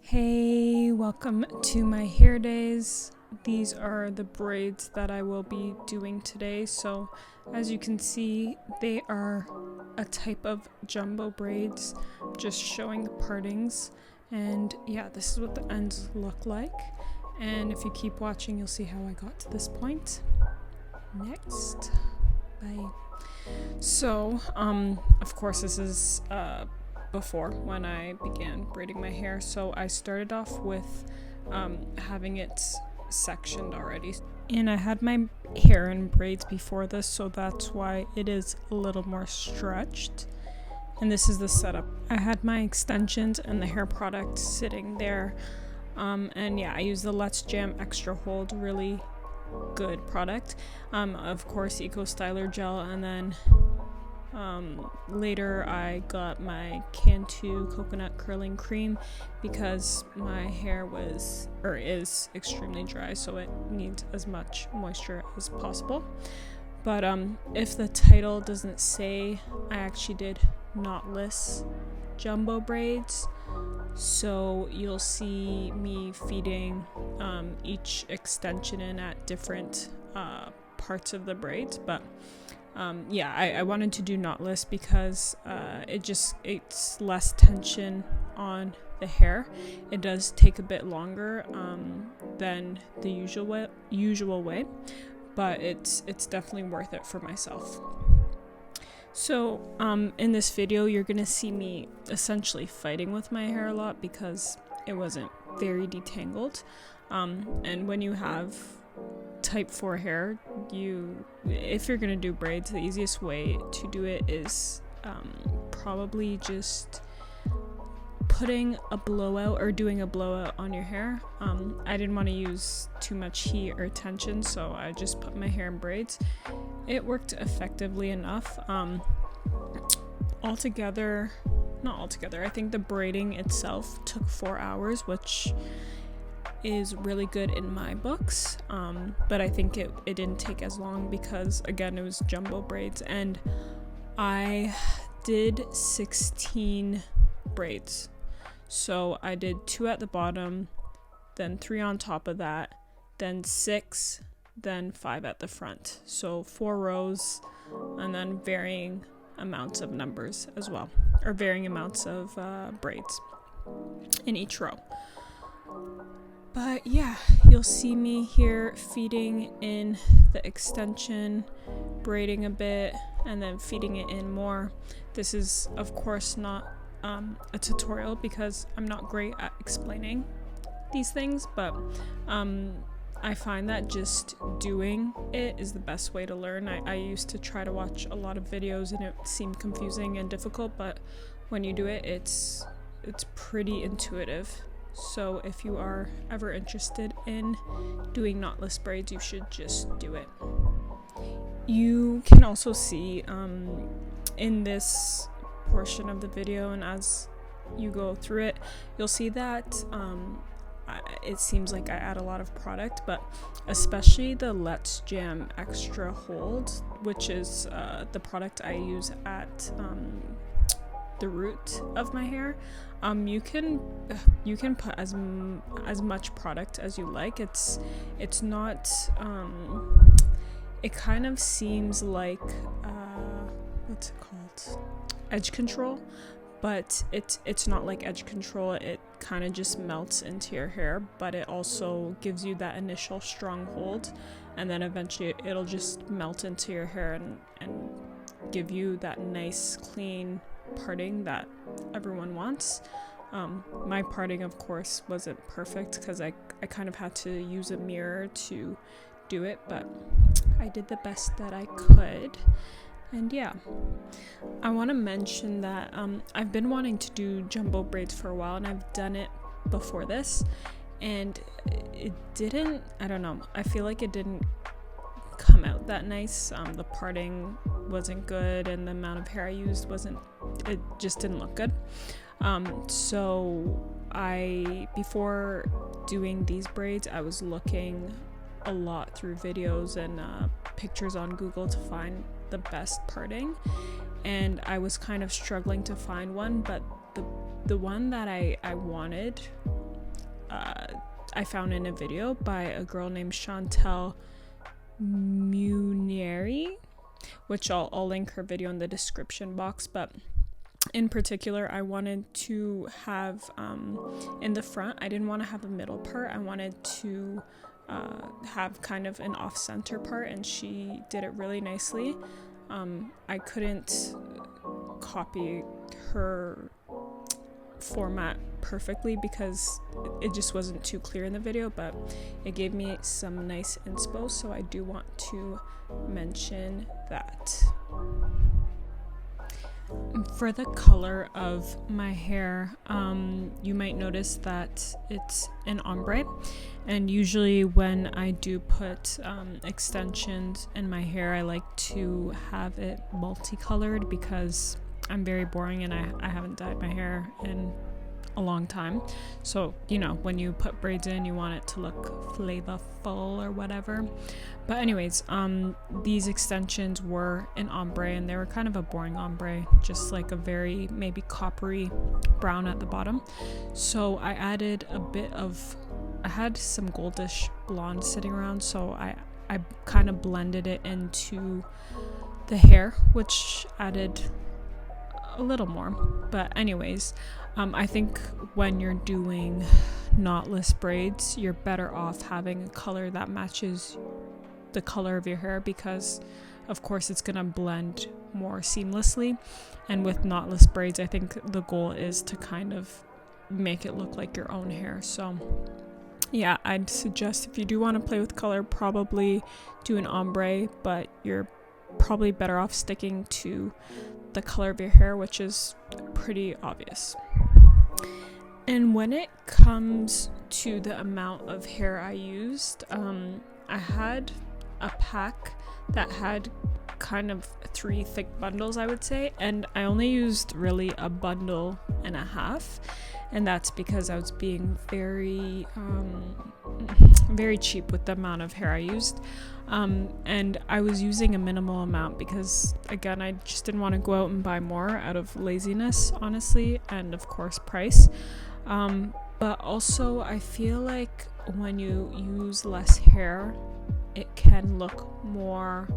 Hey, welcome to my hair days. These are the braids that I will be doing today. So as you can see, they are a type of jumbo braids, just showing the partings. And yeah, this is what the ends look like. And if you keep watching, you'll see how I got to this point. Next. Bye. So, of course this is, before when I began braiding my hair. So I started off with having it sectioned already, and I had my hair in braids before this, so that's why it is a little more stretched. And this is the setup. I had my extensions and the hair product sitting there, and yeah, I used the Let's Jam Extra Hold, really good product. Of course, Eco Styler gel, and then later I got my Cantu coconut curling cream because my hair is extremely dry, so it needs as much moisture as possible. But if the title doesn't say, I actually did knotless jumbo braids, so you'll see me feeding each extension in at different parts of the braids. But yeah, I wanted to do knotless because it's less tension on the hair. It does take a bit longer than the usual way, but it's definitely worth it for myself. So in this video, you're gonna see me essentially fighting with my hair a lot because it wasn't very detangled. And when you have type 4 hair, if you're gonna do braids, the easiest way to do it is probably just putting a blowout or doing a blowout on your hair. I didn't want to use too much heat or tension, so I just put my hair in braids. It worked effectively enough. Not altogether, I think the braiding itself took 4 hours, which is really good in my books, but I think it didn't take as long because, again, it was jumbo braids, and I did 16 braids. So I did 2 at the bottom, then 3 on top of that, then 6, then 5 at the front. So 4 rows, and then varying amounts of numbers as well, or varying amounts of braids in each row. But yeah, you'll see me here feeding in the extension, braiding a bit, and then feeding it in more. This is, of course, not a tutorial because I'm not great at explaining these things, but I find that just doing it is the best way to learn. I used to try to watch a lot of videos and it seemed confusing and difficult, but when you do it, it's pretty intuitive. So if you are ever interested in doing knotless braids, you should just do it. You can also see in this portion of the video, and as you go through it, you'll see that it seems like I add a lot of product, but especially the Let's Jam Extra Hold, which is the product I use at the root of my hair. You can put as much product as you like. It's not it kind of seems like what's it called, edge control, but it's not like edge control. It kind of just melts into your hair, but it also gives you that initial strong hold, and then eventually it'll just melt into your hair and give you that nice clean parting that everyone wants. My parting, of course, wasn't perfect because I kind of had to use a mirror to do it, but I did the best that I could. And yeah, I want to mention that I've been wanting to do jumbo braids for a while, and I've done it before this, and it didn't, I don't know, I feel like it didn't come out that nice. The parting wasn't good, and the amount of hair I used it just didn't look good. So before doing these braids, I was looking a lot through videos and pictures on Google to find the best parting, and I was kind of struggling to find one, but the one that I wanted I found in a video by a girl named Chantel Munieri, which I'll link her video in the description box. But in particular, I wanted to have in the front, I didn't want to have a middle part. I wanted to have kind of an off-center part, and she did it really nicely. I couldn't copy her format perfectly because it just wasn't too clear in the video, but it gave me some nice inspo, so I do want to mention that. For the color of my hair, you might notice that it's an ombre, and usually when I do put extensions in my hair, I like to have it multicolored because I'm very boring and I haven't dyed my hair in a long time. So, you know, when you put braids in, you want it to look flavorful or whatever. But anyways, these extensions were an ombre, and they were kind of a boring ombre, just like a very maybe coppery brown at the bottom. So I added I had some goldish blonde sitting around, so I kind of blended it into the hair, which added a little more. But anyways, I think when you're doing knotless braids, you're better off having a color that matches the color of your hair, because of course it's gonna blend more seamlessly. And with knotless braids, I think the goal is to kind of make it look like your own hair. So yeah, I'd suggest if you do want to play with color, probably do an ombre, but you're probably better off sticking to the color of your hair, which is pretty obvious. And when it comes to the amount of hair I used, I had a pack that had kind of 3 thick bundles, I would say, and I only used really a bundle and a half, and that's because I was being very cheap with the amount of hair I used. And I was using a minimal amount because, again, I just didn't want to go out and buy more out of laziness, honestly, and of course price. But also I feel like when you use less hair, it can look more,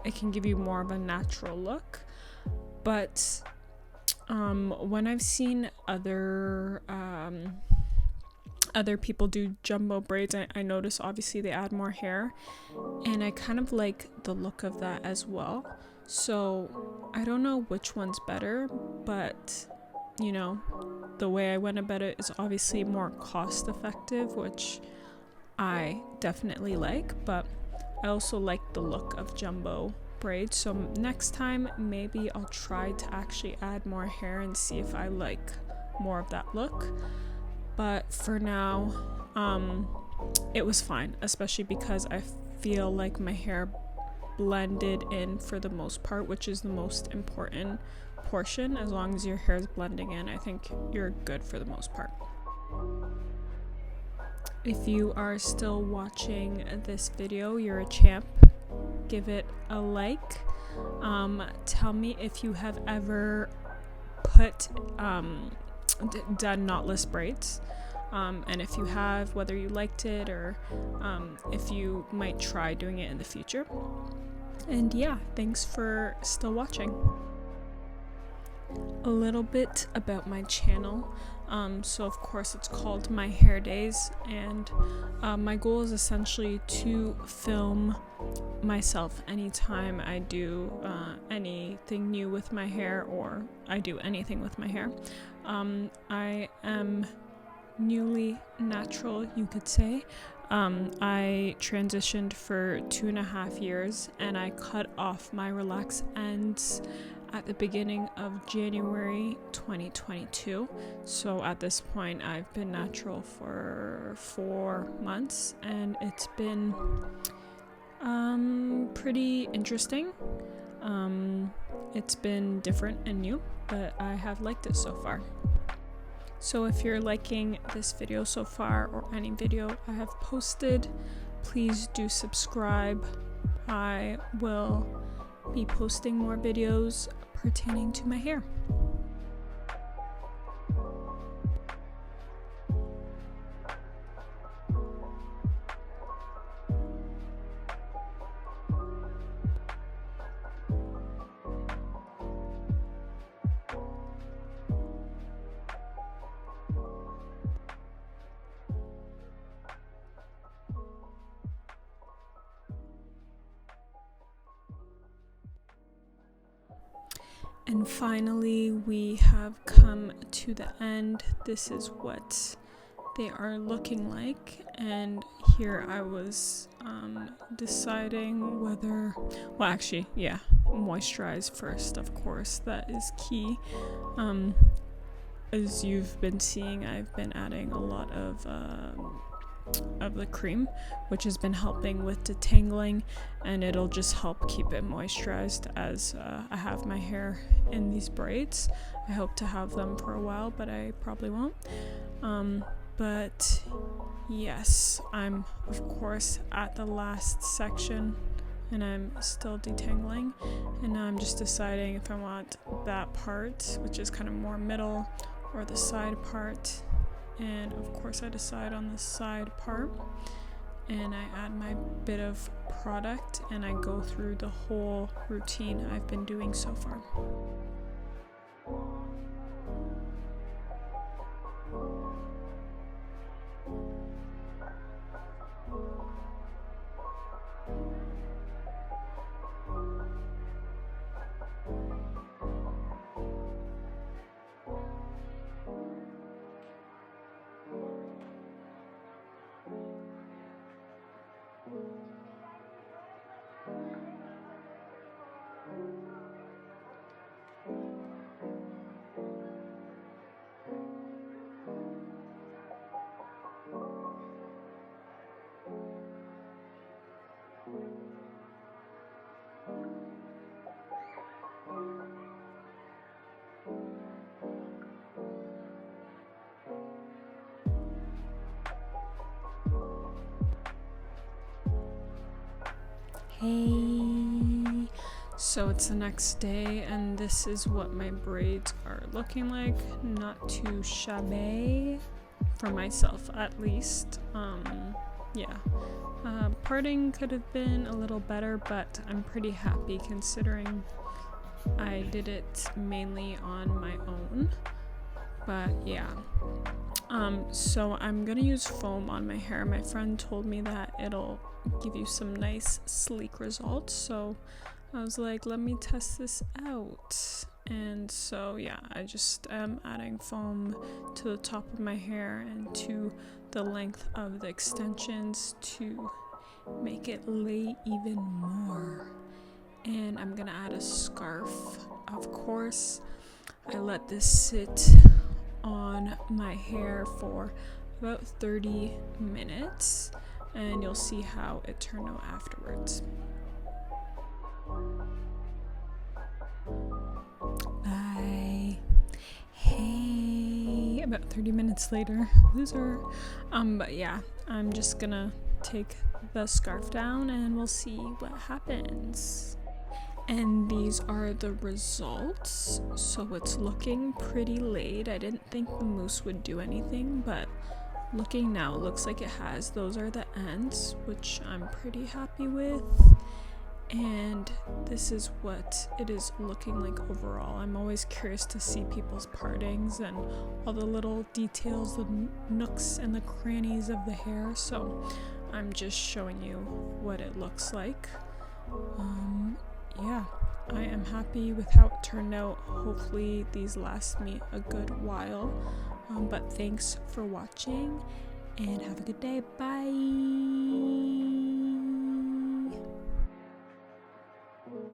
it can give you more of a natural look. But when I've seen other people do jumbo braids, I notice obviously they add more hair, and I kind of like the look of that as well. So I don't know which one's better, but you know, the way I went about it is obviously more cost effective, which I definitely like, but I also like the look of jumbo braids. So next time maybe I'll try to actually add more hair and see if I like more of that look. But for now, it was fine, especially because I feel like my hair blended in for the most part, which is the most important portion. As long as your hair is blending in, I think you're good for the most part. If you are still watching this video, you're a champ. Give it a like. Tell me if you have ever done knotless braids, and if you have, whether you liked it or if you might try doing it in the future. And yeah, thanks for still watching. A little bit about my channel. So of course it's called My Hair Days, and my goal is essentially to film myself anytime I do anything new with my hair, or I do anything with my hair. I am newly natural, you could say. I transitioned for 2.5 years, and I cut off my relaxed ends at the beginning of January 2022. So at this point I've been natural for 4 months, and it's been pretty interesting. It's been different and new, but I have liked it so far. So if you're liking this video so far, or any video I have posted, please do subscribe. I will be posting more videos pertaining to my hair. And finally, we have come to the end. This is what they are looking like, and here I was deciding whether, well, actually, yeah, moisturize first, of course, that is key. As you've been seeing, I've been adding a lot of the cream, which has been helping with detangling, and it'll just help keep it moisturized as I have my hair in these braids. I hope to have them for a while, but I probably won't. But yes, I'm of course at the last section and I'm still detangling, and now I'm just deciding if I want that part, which is kind of more middle, or the side part. And of course I decide on the side part, and I add my bit of product and I go through the whole routine I've been doing so far. Hey, so it's the next day and this is what my braids are looking like. Not too shabby for myself, at least. Yeah, parting could have been a little better, but I'm pretty happy considering I did it mainly on my own. But yeah, so I'm gonna use foam on my hair. My friend told me that it'll give you some nice sleek results, so I was like, let me test this out. And so yeah, I just am adding foam to the top of my hair and to the length of the extensions to make it lay even more. And I'm gonna add a scarf, of course. I let this sit on my hair for about 30 minutes and you'll see how it turned out afterwards. Bye. Hey, about 30 minutes later, loser. But yeah, I'm just gonna take the scarf down and we'll see what happens. And these are the results. So it's looking pretty laid. I didn't think the mousse would do anything, but looking now, it looks like it has. Those are the ends, which I'm pretty happy with. And this is what it is looking like overall. I'm always curious to see people's partings and all the little details, the nooks and the crannies of the hair. So I'm just showing you what it looks like. Yeah, I am happy with how it turned out. Hopefully these last me a good while. But thanks for watching and have a good day. Bye.